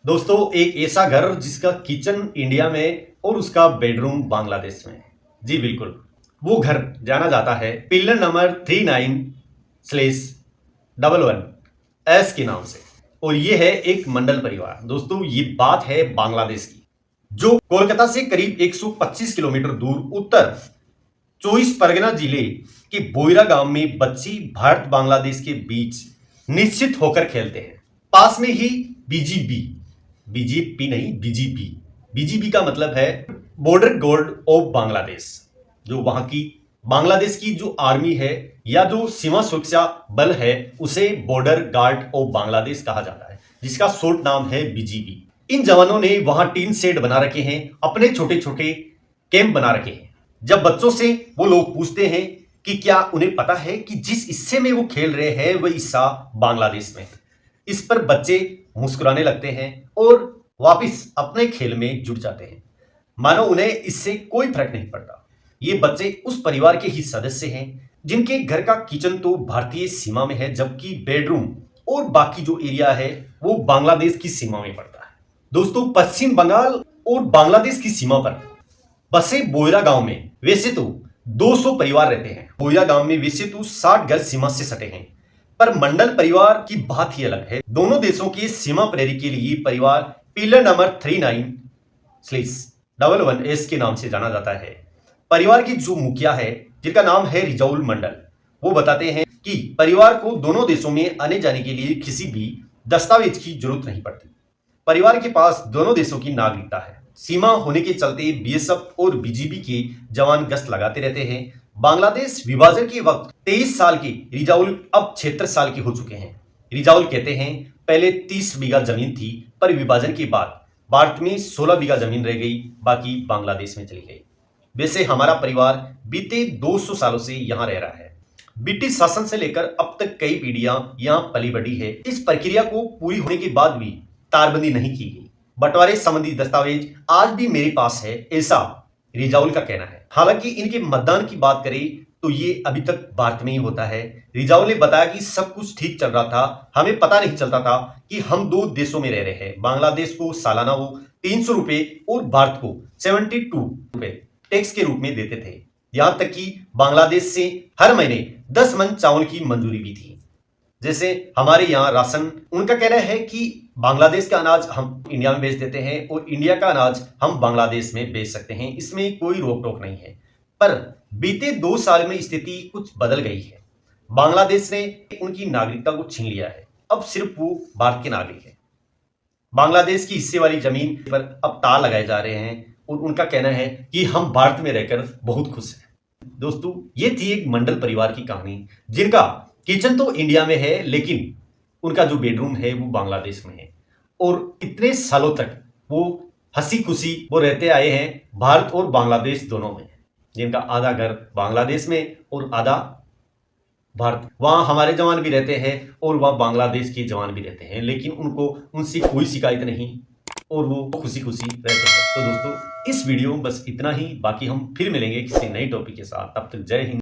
दोस्तों, एक ऐसा घर जिसका किचन इंडिया में और उसका बेडरूम बांग्लादेश में है। जी बिल्कुल, वो घर जाना जाता है पिलर नंबर 39/11 एस के नाम से। और ये है एक मंडल परिवार। दोस्तों, ये बात है बांग्लादेश की, जो कोलकाता से करीब 125 किलोमीटर दूर उत्तर 24 परगना जिले के बोयरा गांव में बच्ची भारत बांग्लादेश के बीच निश्चित होकर खेलते हैं। पास में ही बीजीबी, बीजेपी नहीं बीजीपी, बीजीबी का मतलब है बॉर्डर गार्ड ऑफ बांग्लादेश, जो वहां की बांग्लादेश की जो आर्मी है या जो सीमा सुरक्षा बल है उसे बॉर्डर गार्ड ऑफ बांग्लादेश कहा जाता है, जिसका शॉर्ट नाम है बीजीबी। इन जवानों ने वहां टीन शेड बना रखे हैं, अपने छोटे छोटे कैंप बना रखे हैं। जब बच्चों से वो लोग पूछते हैं कि क्या उन्हें पता है कि जिस हिस्से में वो खेल रहे हैं वह हिस्सा बांग्लादेश में है, इस पर बच्चे मुस्कुराने लगते हैं और वापस अपने खेल में जुट जाते हैं, मानो उन्हें इससे कोई फर्क नहीं पड़ता। ये बच्चे उस परिवार के ही सदस्य हैं जिनके घर का किचन तो भारतीय सीमा में है, जबकि बेडरूम और बाकी जो एरिया है वो बांग्लादेश की सीमा में पड़ता है। दोस्तों, पश्चिम बंगाल और बांग्लादेश की सीमा पर बसे बोयरा गांव में वैसे तो 200 परिवार रहते हैं। बोयरा गांव में वैसे तो 60 गज सीमा से सटे हैं, पर मंडल परिवार की बात ही अलग है। दोनों देशों की सीमा प्रहरी के लिए परिवार पिलर नंबर 39/11 एस के नाम से जाना जाता है। परिवार की जो मुखिया है, जिनका नाम है रिजाउल मंडल, वो बताते हैं कि परिवार को दोनों देशों में आने जाने के लिए किसी भी दस्तावेज की जरूरत नहीं पड़ती। परिवार के पास दोनों देशों की नागरिकता है। सीमा होने के चलते बीएसएफ और बीजीबी के जवान गश्त लगाते रहते हैं। बांग्लादेश विभाजन के वक्त 23 साल के रिजाउल अब 76 साल के हो चुके हैं। रिजाउल कहते हैं, पहले 30 बीघा जमीन थी, पर विभाजन के बाद भारत में 16 बीघा जमीन रह गई, बाकी बांग्लादेश में चली गई। वैसे हमारा परिवार बीते 200 सालों से यहाँ रह रहा है। ब्रिटिश शासन से लेकर अब तक कई पीढ़ियां यहाँ पली बढ़ी है। इस प्रक्रिया को पूरी होने के बाद भी तारबंदी नहीं की गई। बंटवारे संबंधी दस्तावेज आज भी मेरे पास है, ऐसा रिजाउल का कहना है। हालांकि इनके मतदान की बात करें तो ये अभी तक भारत में ही होता है। रिजाउल ने बताया कि सब कुछ ठीक चल रहा था, हमें पता नहीं चलता था कि हम दो देशों में रह रहे हैं। बांग्लादेश को सालाना वो 300 रुपए और भारत को 72 रुपए टैक्स के रूप में देते थे। यहां तक कि बांग्लादेश से हर महीने 10 मन चावल की मंजूरी भी थी। जैसे हमारे यहाँ राशन, उनका कहना है कि बांग्लादेश का अनाज हम इंडिया में बेच देते हैं और इंडिया का अनाज हम बांग्लादेश में बेच सकते हैं, इसमें कोई रोक टोक नहीं है। पर बीते 2 साल में स्थिति कुछ बदल गई है। बांग्लादेश ने उनकी नागरिकता को छीन लिया है। अब सिर्फ वो भारत के नागरिक है। बांग्लादेश की हिस्से वाली जमीन पर अब तार लगाए जा रहे हैं और उनका कहना है कि हम भारत में रहकर बहुत खुश हैं। दोस्तों, ये थी एक मंडल परिवार की कहानी, जिनका किचन तो इंडिया में है लेकिन उनका जो बेडरूम है वो बांग्लादेश में है। और इतने सालों तक वो हंसी खुशी वो रहते आए हैं, भारत और बांग्लादेश दोनों में, जिनका आधा घर बांग्लादेश में और आधा भारत। वहाँ हमारे जवान भी रहते हैं और वहाँ बांग्लादेश के जवान भी रहते हैं, लेकिन उनको उनसे कोई शिकायत नहीं और वो खुशी खुशी रहते हैं। तो दोस्तों, इस वीडियो में बस इतना ही। बाकी हम फिर मिलेंगे किसी नई टॉपिक के साथ। तब तक जय हिंद।